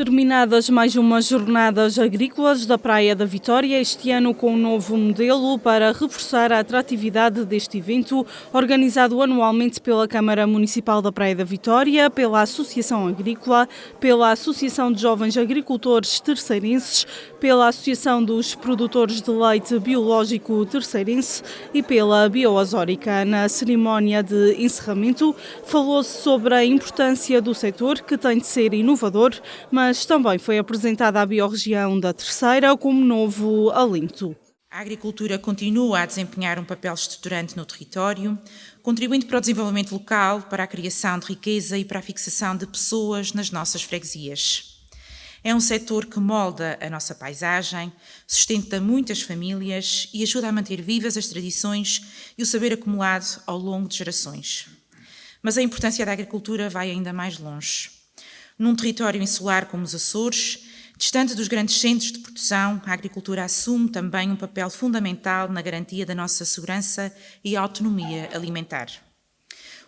Terminadas mais umas jornadas agrícolas da Praia da Vitória, este ano com um novo modelo para reforçar a atratividade deste evento, organizado anualmente pela Câmara Municipal da Praia da Vitória, pela Associação Agrícola, pela Associação de Jovens Agricultores Terceirenses, pela Associação dos Produtores de Leite Biológico Terceirense e pela Bioazórica. Na cerimónia de encerramento, falou-se sobre a importância do setor, que tem de ser inovador, mas também foi apresentada a biorregião da Terceira como novo alento. A agricultura continua a desempenhar um papel estruturante no território, contribuindo para o desenvolvimento local, para a criação de riqueza e para a fixação de pessoas nas nossas freguesias. É um setor que molda a nossa paisagem, sustenta muitas famílias e ajuda a manter vivas as tradições e o saber acumulado ao longo de gerações. Mas a importância da agricultura vai ainda mais longe. Num território insular como os Açores, distante dos grandes centros de produção, a agricultura assume também um papel fundamental na garantia da nossa segurança e autonomia alimentar.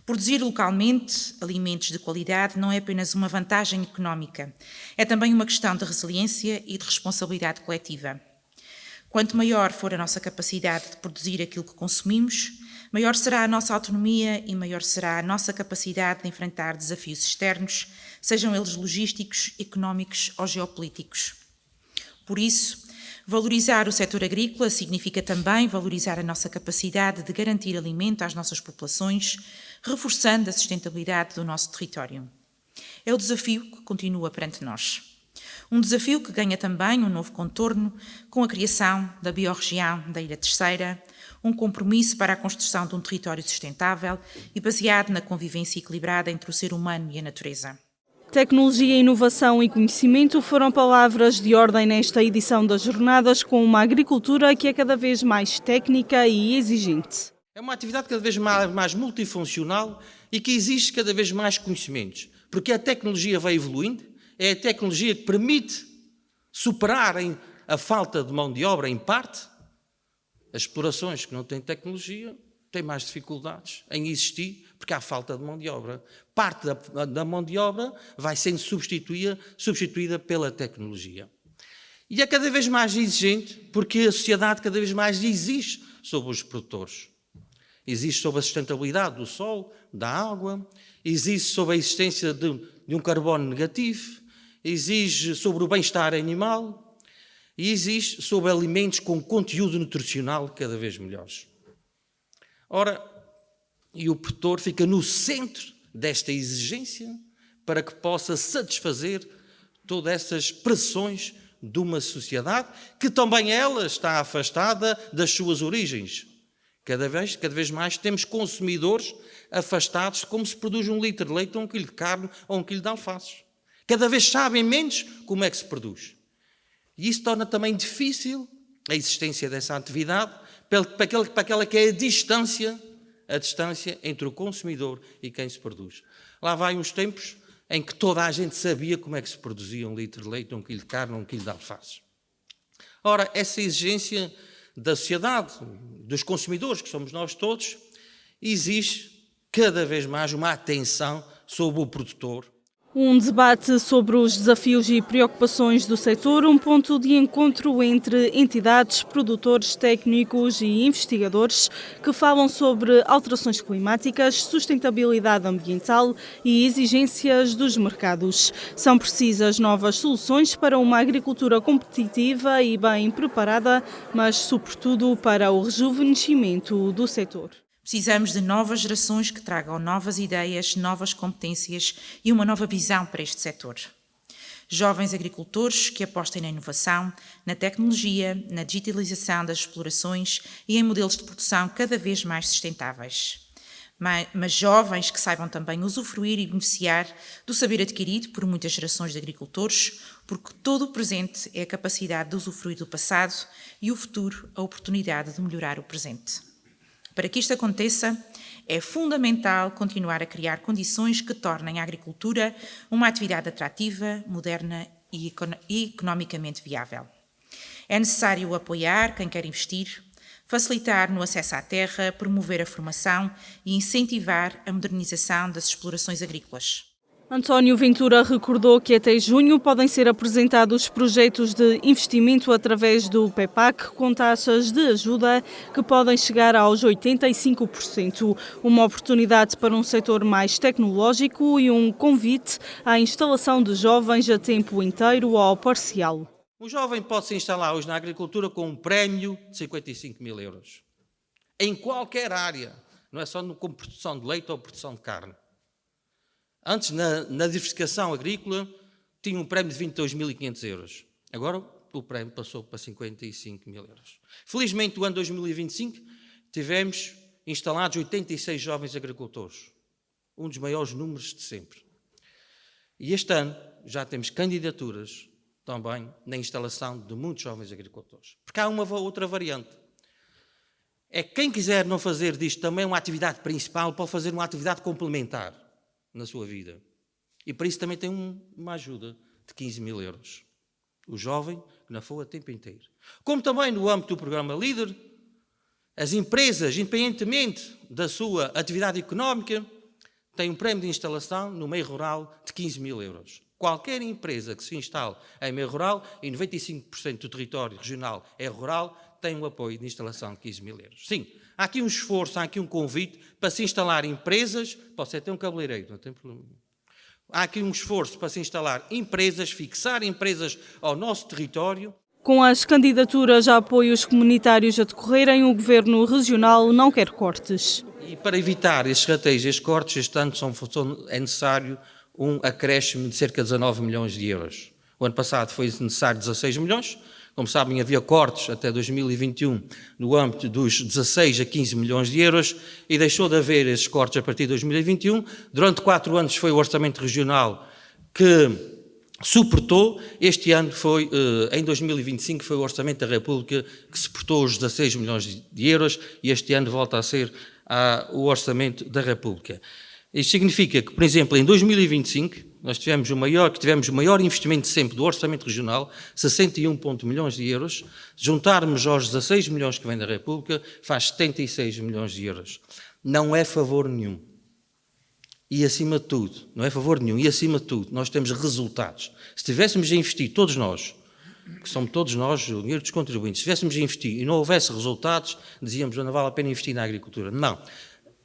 Produzir localmente alimentos de qualidade não é apenas uma vantagem económica, é também uma questão de resiliência e de responsabilidade coletiva. Quanto maior for a nossa capacidade de produzir aquilo que consumimos, maior será a nossa autonomia e maior será a nossa capacidade de enfrentar desafios externos, sejam eles logísticos, económicos ou geopolíticos. Por isso, valorizar o setor agrícola significa também valorizar a nossa capacidade de garantir alimento às nossas populações, reforçando a sustentabilidade do nosso território. É o desafio que continua perante nós. Um desafio que ganha também um novo contorno com a criação da biorregião da Ilha Terceira, um compromisso para a construção de um território sustentável e baseado na convivência equilibrada entre o ser humano e a natureza. Tecnologia, inovação e conhecimento foram palavras de ordem nesta edição das jornadas, com uma agricultura que é cada vez mais técnica e exigente. É uma atividade cada vez mais multifuncional e que exige cada vez mais conhecimentos, porque a tecnologia vai evoluindo, é a tecnologia que permite superar a falta de mão de obra em parte. As explorações que não têm tecnologia têm mais dificuldades em existir porque há falta de mão de obra. Parte da mão de obra vai sendo substituída pela tecnologia. E é cada vez mais exigente porque a sociedade cada vez mais exige sobre os produtores. Exige sobre a sustentabilidade do solo, da água, exige sobre a existência de um carbono negativo, exige sobre o bem-estar animal e exige sobre alimentos com conteúdo nutricional cada vez melhores. Ora, e o produtor fica no centro desta exigência para que possa satisfazer todas essas pressões de uma sociedade que também ela está afastada das suas origens. Cada vez mais temos consumidores afastados de como se produz um litro de leite ou um quilo de carne ou um quilo de alfaces. Cada vez sabem menos como é que se produz. E isso torna também difícil a existência dessa atividade para aquela que é a distância entre o consumidor e quem se produz. Lá vai uns tempos em que toda a gente sabia como é que se produzia um litro de leite, um quilo de carne, um quilo de alfaces. Ora, essa exigência da sociedade, dos consumidores, que somos nós todos, exige cada vez mais uma atenção sobre o produtor. Um debate sobre os desafios e preocupações do setor, um ponto de encontro entre entidades, produtores, técnicos e investigadores que falam sobre alterações climáticas, sustentabilidade ambiental e exigências dos mercados. São precisas novas soluções para uma agricultura competitiva e bem preparada, mas sobretudo para o rejuvenescimento do setor. Precisamos de novas gerações que tragam novas ideias, novas competências e uma nova visão para este setor. Jovens agricultores que apostem na inovação, na tecnologia, na digitalização das explorações e em modelos de produção cada vez mais sustentáveis. Mas jovens que saibam também usufruir e beneficiar do saber adquirido por muitas gerações de agricultores, porque todo o presente é a capacidade de usufruir do passado e o futuro a oportunidade de melhorar o presente. Para que isto aconteça, é fundamental continuar a criar condições que tornem a agricultura uma atividade atrativa, moderna e economicamente viável. É necessário apoiar quem quer investir, facilitar no acesso à terra, promover a formação e incentivar a modernização das explorações agrícolas. António Ventura recordou que até junho podem ser apresentados projetos de investimento através do PEPAC com taxas de ajuda que podem chegar aos 85%. Uma oportunidade para um setor mais tecnológico e um convite à instalação de jovens a tempo inteiro ou parcial. Um jovem pode se instalar hoje na agricultura com um prémio de 55 mil euros. Em qualquer área, não é só com produção de leite ou produção de carne. Antes, na diversificação agrícola, tinha um prémio de 22.500 euros. Agora, o prémio passou para 55 mil euros. Felizmente, no ano 2025, tivemos instalados 86 jovens agricultores. Um dos maiores números de sempre. E este ano, já temos candidaturas também na instalação de muitos jovens agricultores. Porque há uma outra variante. É que quem quiser não fazer disto também uma atividade principal, pode fazer uma atividade complementar na sua vida. E para isso também tem uma ajuda de 15 mil euros. O jovem que não for a tempo inteiro. Como também no âmbito do programa LEADER, as empresas, independentemente da sua atividade económica, têm um prémio de instalação no meio rural de 15 mil euros. Qualquer empresa que se instale em meio rural, e 95% do território regional é rural, tem um apoio de instalação de 15 mil euros. Sim, há aqui um esforço, há aqui um convite para se instalar empresas, pode ser até um cabeleireiro, não tem problema. Há aqui um esforço para se instalar empresas, fixar empresas ao nosso território. Com as candidaturas a apoios comunitários a decorrerem, o Governo Regional não quer cortes. E para evitar estes rateios e estes cortes, este ano é necessário um acréscimo de cerca de 19 milhões de euros. O ano passado foi necessário 16 milhões. Como sabem, havia cortes até 2021 no âmbito dos 16 a 15 milhões de euros e deixou de haver esses cortes a partir de 2021. Durante 4 anos foi o Orçamento Regional que suportou. Este ano foi, em 2025, foi o Orçamento da República que suportou os 16 milhões de euros e este ano volta a ser o Orçamento da República. Isto significa que, por exemplo, em 2025, nós tivemos o maior investimento de sempre do Orçamento Regional, 61 milhões de euros. Juntarmos aos 16 milhões que vem da República, faz 76 milhões de euros. Não é favor nenhum. E acima de tudo, não é favor nenhum, e acima de tudo, nós temos resultados. Se estivéssemos a investir, todos nós, que somos todos nós, o dinheiro dos contribuintes, se estivéssemos a investir e não houvesse resultados, dizíamos, não vale a pena investir na agricultura. Não.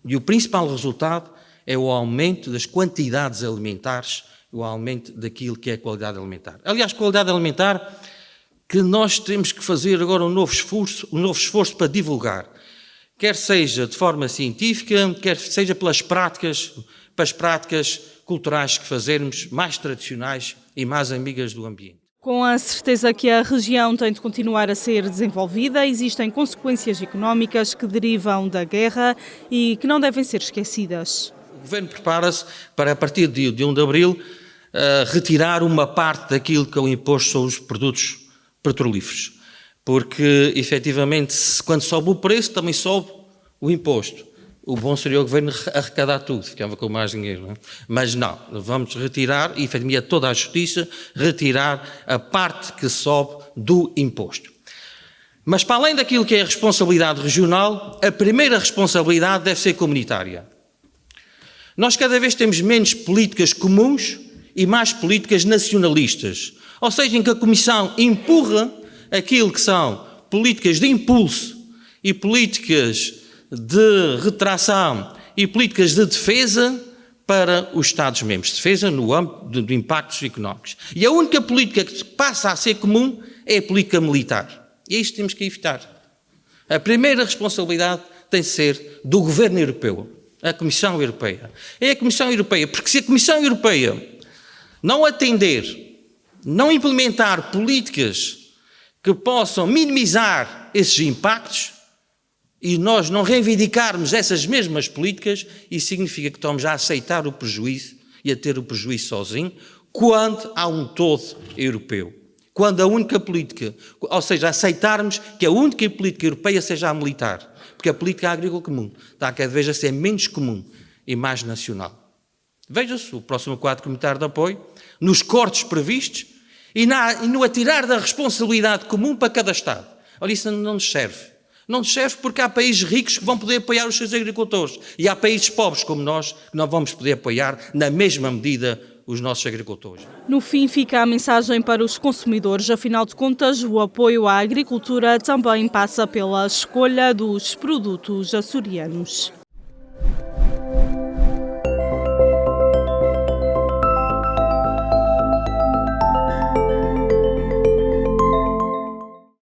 E o principal resultado é o aumento das quantidades alimentares, o aumento daquilo que é a qualidade alimentar. Aliás, qualidade alimentar que nós temos que fazer agora um novo esforço para divulgar, quer seja de forma científica, quer seja para as práticas culturais que fazermos, mais tradicionais e mais amigas do ambiente. Com a certeza que a região tem de continuar a ser desenvolvida, existem consequências económicas que derivam da guerra e que não devem ser esquecidas. O Governo prepara-se para, a partir de 1 de abril, retirar uma parte daquilo que é o imposto sobre os produtos petrolíferos. Porque, efetivamente, quando sobe o preço, também sobe o imposto. O bom seria o Governo arrecadar tudo, ficava com mais dinheiro. Não é? Mas não, vamos retirar, e efetivamente toda a Justiça, retirar a parte que sobe do imposto. Mas para além daquilo que é a responsabilidade regional, a primeira responsabilidade deve ser comunitária. Nós cada vez temos menos políticas comuns e mais políticas nacionalistas. Ou seja, em que a Comissão empurra aquilo que são políticas de impulso e políticas de retração e políticas de defesa para os Estados-membros. Defesa no âmbito de impactos económicos. E a única política que passa a ser comum é a política militar. E é isto que temos que evitar. A primeira responsabilidade tem de ser do Governo Europeu. A Comissão Europeia. É a Comissão Europeia, porque se a Comissão Europeia não atender, não implementar políticas que possam minimizar esses impactos e nós não reivindicarmos essas mesmas políticas, isso significa que estamos a aceitar o prejuízo e a ter o prejuízo sozinho, quando há um todo europeu. Quando a única política, ou seja, aceitarmos que a única política europeia seja a militar. Porque a política agrícola comum está cada vez a ser menos comum e mais nacional. Veja-se o próximo quadro comunitário de apoio, nos cortes previstos e no atirar da responsabilidade comum para cada Estado. Olha, isso não nos serve. Não nos serve porque há países ricos que vão poder apoiar os seus agricultores e há países pobres como nós que não vamos poder apoiar na mesma medida os nossos agricultores. No fim, fica a mensagem para os consumidores. Afinal de contas, o apoio à agricultura também passa pela escolha dos produtos açorianos.